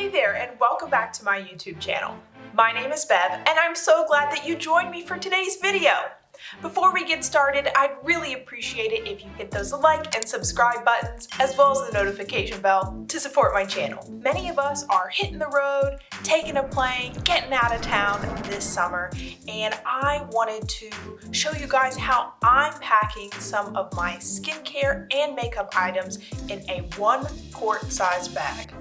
Hey there, and welcome back to my YouTube channel. My name is Bev, and I'm so glad that you joined me for today's video. Before we get started, I'd really appreciate it if you hit those like and subscribe buttons, as well as the notification bell to support my channel. Many of us are hitting the road, taking a plane, getting out of town this summer, and I wanted to show you guys how I'm packing some of my skincare and makeup items in a 1 quart size bag.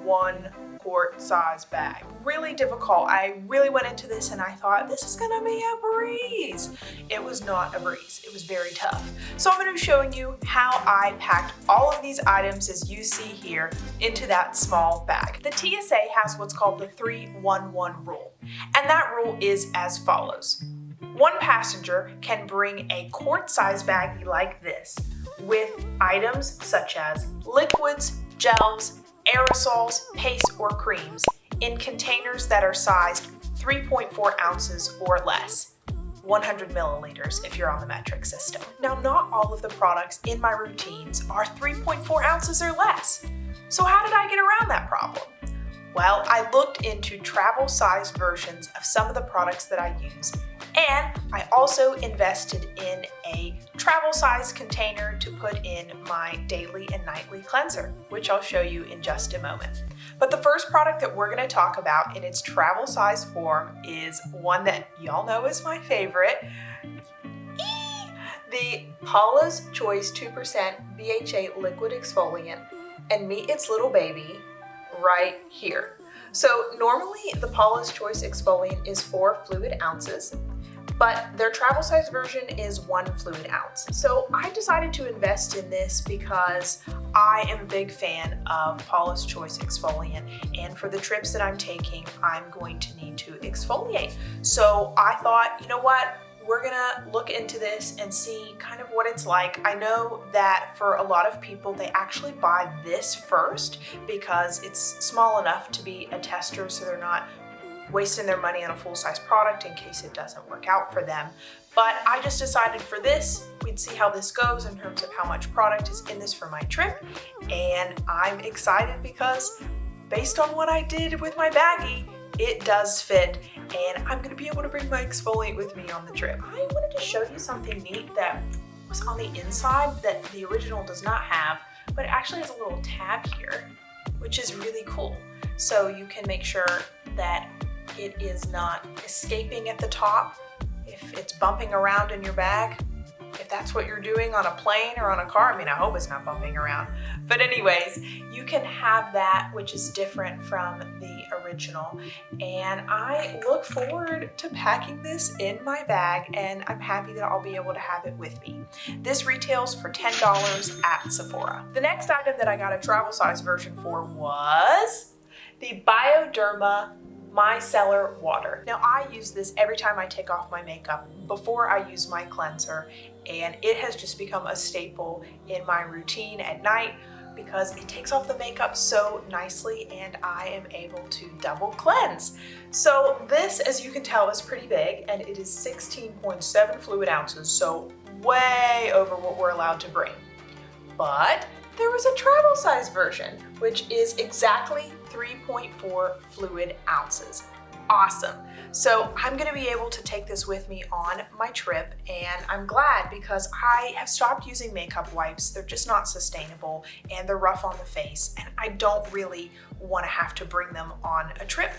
1 quart size bag. Really difficult. I really went into this and I thought this is gonna be a breeze. It was not a breeze. It was very tough. So I'm gonna be showing you how I packed all of these items as you see here into that small bag. The TSA has what's called the 3-1-1 rule, and that rule is as follows. One passenger can bring a quart size baggie like this with items such as liquids, gels, aerosols, paste, or creams in containers that are sized 3.4 ounces or less, 100 milliliters if you're on the metric system. Now, not all of the products in my routines are 3.4 ounces or less. So how did I get around that problem? Well, I looked into travel size versions of some of the products that I use, and I also invested in a travel size container to put in my daily and nightly cleanser, which I'll show you in just a moment. But the first product that we're going to talk about in its travel size form is one that y'all know is my favorite, the Paula's Choice 2% BHA liquid exfoliant, and meet its little baby right here. So normally the Paula's Choice exfoliant is 4 fluid ounces, but their travel size version is 1 fluid ounce. So I decided to invest in this because I am a big fan of Paula's Choice exfoliant, and for the trips that I'm taking, I'm going to need to exfoliate. So I thought, you know what? We're gonna look into this and see kind of what it's like. I know that for a lot of people, they actually buy this first because it's small enough to be a tester, so they're not wasting their money on a full-size product in case it doesn't work out for them. But I just decided for this, we'd see how this goes in terms of how much product is in this for my trip. And I'm excited because based on what I did with my baggie, it does fit, and I'm gonna be able to bring my exfoliant with me on the trip. I wanted to show you something neat that was on the inside that the original does not have, but it actually has a little tab here, which is really cool. So you can make sure that it is not escaping at the top if it's bumping around in your bag. If that's what you're doing on a plane or on a car, I mean, I hope it's not bumping around. But anyways, you can have that, which is different from the original. And I look forward to packing this in my bag, and I'm happy that I'll be able to have it with me. This retails for $10 at Sephora. The next item that I got a travel size version for was the Bioderma Micellar water. Now I use this every time I take off my makeup before I use my cleanser, and it has just become a staple in my routine at night because it takes off the makeup so nicely and I am able to double cleanse. So this, as you can tell, is pretty big, and it is 16.7 fluid ounces, so way over what we're allowed to bring. But there was a travel size version, which is exactly 3.4 fluid ounces. Awesome. So I'm gonna be able to take this with me on my trip, and I'm glad because I have stopped using makeup wipes. They're just not sustainable and they're rough on the face, and I don't really wanna have to bring them on a trip.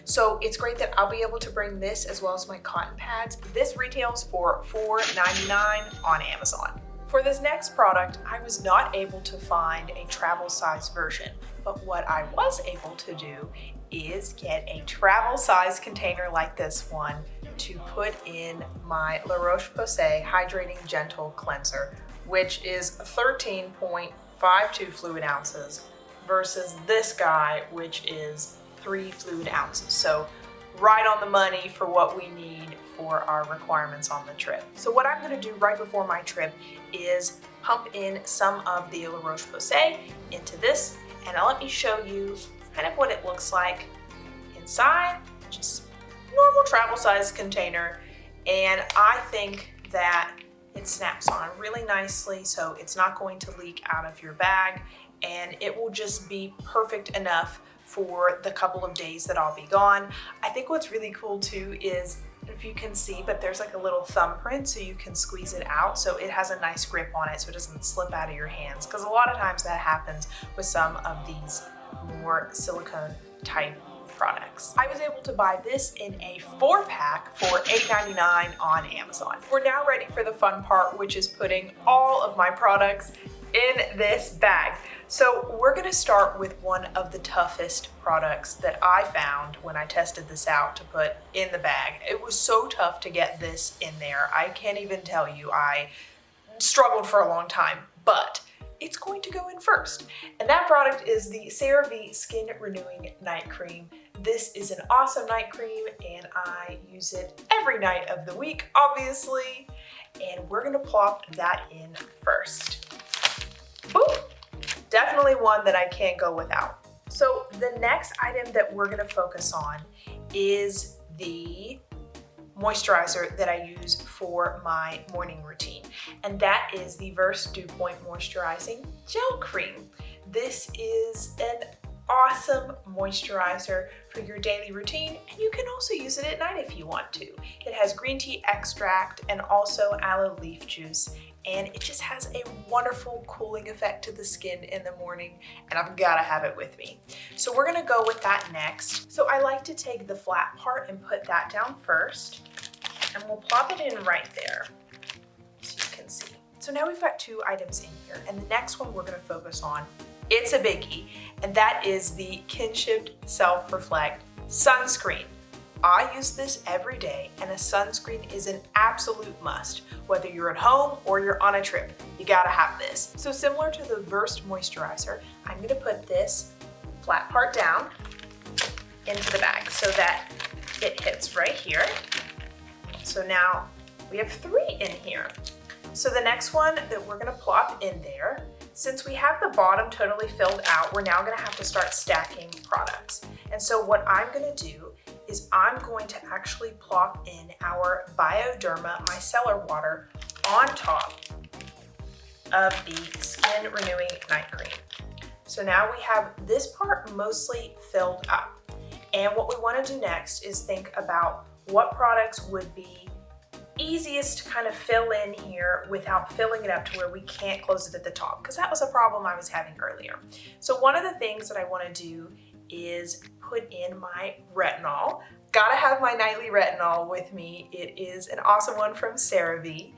So it's great that I'll be able to bring this as well as my cotton pads. This retails for $4.99 on Amazon. For this next product, I was not able to find a travel size version, but what I was able to do is get a travel size container like this one to put in my Roche-Posay Hydrating Gentle Cleanser, which is 13.52 fluid ounces versus this guy, which is 3 fluid ounces. So right on the money for what we need for our requirements on the trip. So what I'm gonna do right before my trip is pump in some of the Roche-Posay into this, and let me show you kind of what it looks like inside. Just normal travel size container, and I think that it snaps on really nicely, so it's not going to leak out of your bag, and it will just be perfect enough for the couple of days that I'll be gone. I think what's really cool too is, if you can see, but there's like a little thumbprint so you can squeeze it out so it has a nice grip on it so it doesn't slip out of your hands, because a lot of times that happens with some of these more silicone type products. I was able to buy this in a 4-pack for $8.99 on Amazon. We're now ready for the fun part, which is putting all of my products in this bag. So we're gonna start with one of the toughest products that I found when I tested this out to put in the bag. It was so tough to get this in there. I can't even tell you, I struggled for a long time, but it's going to go in first. And that product is the CeraVe Skin Renewing Night Cream. This is an awesome night cream and I use it every night of the week, obviously. And we're gonna plop that in first. Ooh, definitely one that I can't go without. So the next item that we're gonna focus on is the moisturizer that I use for my morning routine. And that is the Verse Dew Point Moisturizing Gel Cream. This is an awesome moisturizer for your daily routine, and you can also use it at night if you want to. It has green tea extract and also aloe leaf juice, and it just has a wonderful cooling effect to the skin in the morning, and I've gotta have it with me. So we're gonna go with that next. So I like to take the flat part and put that down first, and we'll plop it in right there so you can see. So now we've got 2 items in here, and the next one we're gonna focus on, it's a biggie, and that is the Kinship Self-Reflect Sunscreen. I use this every day, and a sunscreen is an absolute must. Whether you're at home or you're on a trip, you gotta have this. So similar to the Versed moisturizer, I'm gonna put this flat part down into the bag so that it hits right here. So now we have 3 in here. So the next one that we're gonna plop in there, since we have the bottom totally filled out, we're now gonna have to start stacking products. And so what I'm gonna do is I'm going to actually plop in our Bioderma Micellar water on top of the Skin Renewing Night Cream. So now we have this part mostly filled up. And what we wanna do next is think about what products would be easiest to kind of fill in here without filling it up to where we can't close it at the top, because that was a problem I was having earlier. So one of the things that I want to do is put in my retinol. Gotta have my nightly retinol with me. It is an awesome one from CeraVe,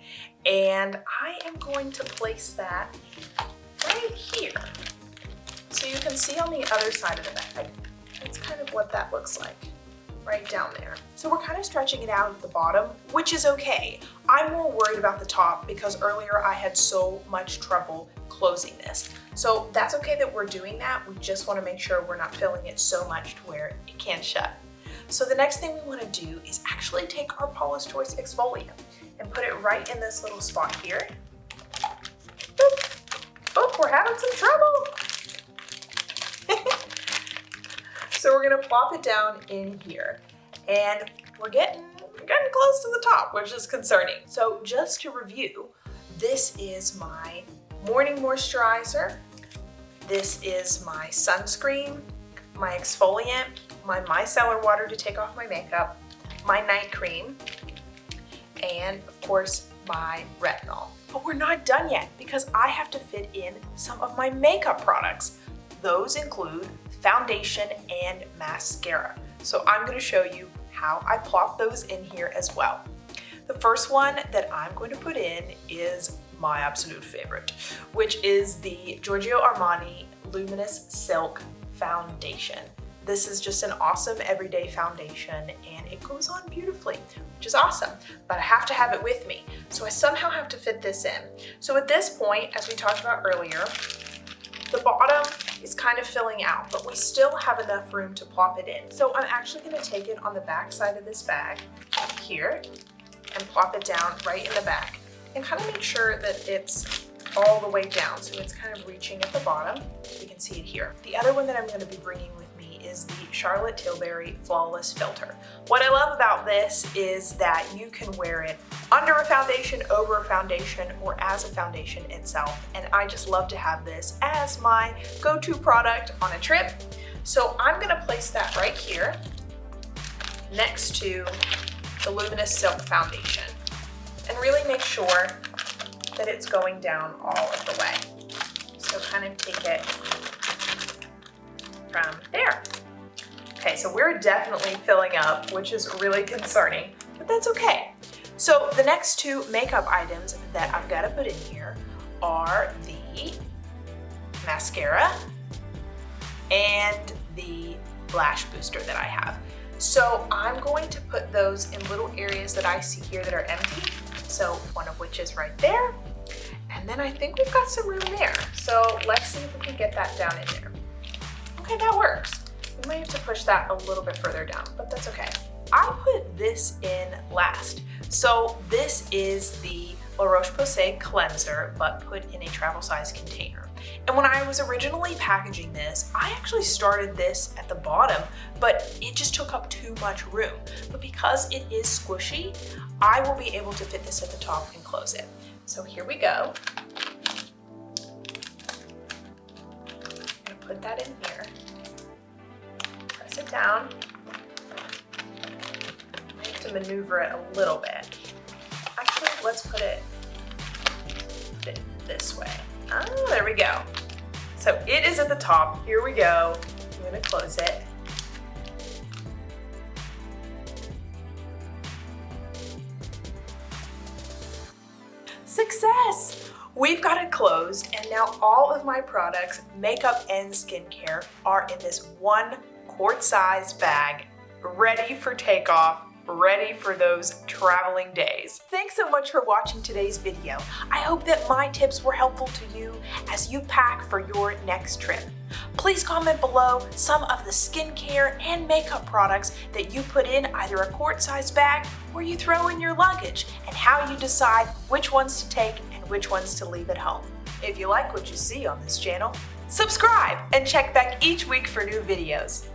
and I am going to place that right here. So you can see on the other side of the bag, that's kind of what that looks like. Right down there. So we're kind of stretching it out at the bottom, which is okay. I'm more worried about the top because earlier I had so much trouble closing this. So that's okay that we're doing that. We just want to make sure we're not filling it so much to where it can't shut. So the next thing we want to do is actually take our Paula's Choice exfoliant and put it right in this little spot here. Boop. Oh, we're having some trouble. So we're gonna plop it down in here, and we're getting close to the top, which is concerning. So just to review, this is my morning moisturizer, this is my sunscreen, my exfoliant, my micellar water to take off my makeup, my night cream, and of course my retinol. But we're not done yet because I have to fit in some of my makeup products. Those include foundation and mascara. So I'm going to show you how I plop those in here as well. The first one that I'm going to put in is my absolute favorite, which is the Giorgio Armani Luminous Silk Foundation. This is just an awesome everyday foundation and it goes on beautifully, which is awesome, but I have to have it with me. So I somehow have to fit this in. So at this point, as we talked about earlier, the bottom is kind of filling out, but we still have enough room to plop it in. So I'm actually going to take it on the back side of this bag here and plop it down right in the back and kind of make sure that it's all the way down so it's kind of reaching at the bottom. You can see it here. The other one that I'm going to be bringing with me is the Charlotte Tilbury Flawless Filter. What I love about this is that you can wear it under a foundation, over a foundation, or as a foundation itself. And I just love to have this as my go-to product on a trip. So I'm gonna place that right here next to the Luminous Silk Foundation and really make sure that it's going down all of the way. So kind of take it from there. Okay, so we're definitely filling up, which is really concerning, but that's okay. So the next two makeup items that I've got to put in here are the mascara and the lash booster that I have. So I'm going to put those in little areas that I see here that are empty. So one of which is right there. And then I think we've got some room there. So let's see if we can get that down in there. Okay, that works. We might have to push that a little bit further down, but that's okay. I put this in last. So this is the Roche-Posay cleanser, but put in a travel size container. And when I was originally packaging this, I actually started this at the bottom, but it just took up too much room. But because it is squishy, I will be able to fit this at the top and close it. So here we go. I'm gonna put that in here. Press it down. I have to maneuver it a little bit. Actually, let's put it this way. Oh, there we go. So it is at the top. Here we go. I'm gonna close it. Success! We've got it closed, and now all of my products, makeup and skincare, are in this one quart-size bag, ready for takeoff, ready for those traveling days. Thanks so much for watching today's video. I hope that my tips were helpful to you as you pack for your next trip. Please comment below some of the skincare and makeup products that you put in either a quart-size bag or you throw in your luggage, and how you decide which ones to take and which ones to leave at home. If you like what you see on this channel, subscribe and check back each week for new videos.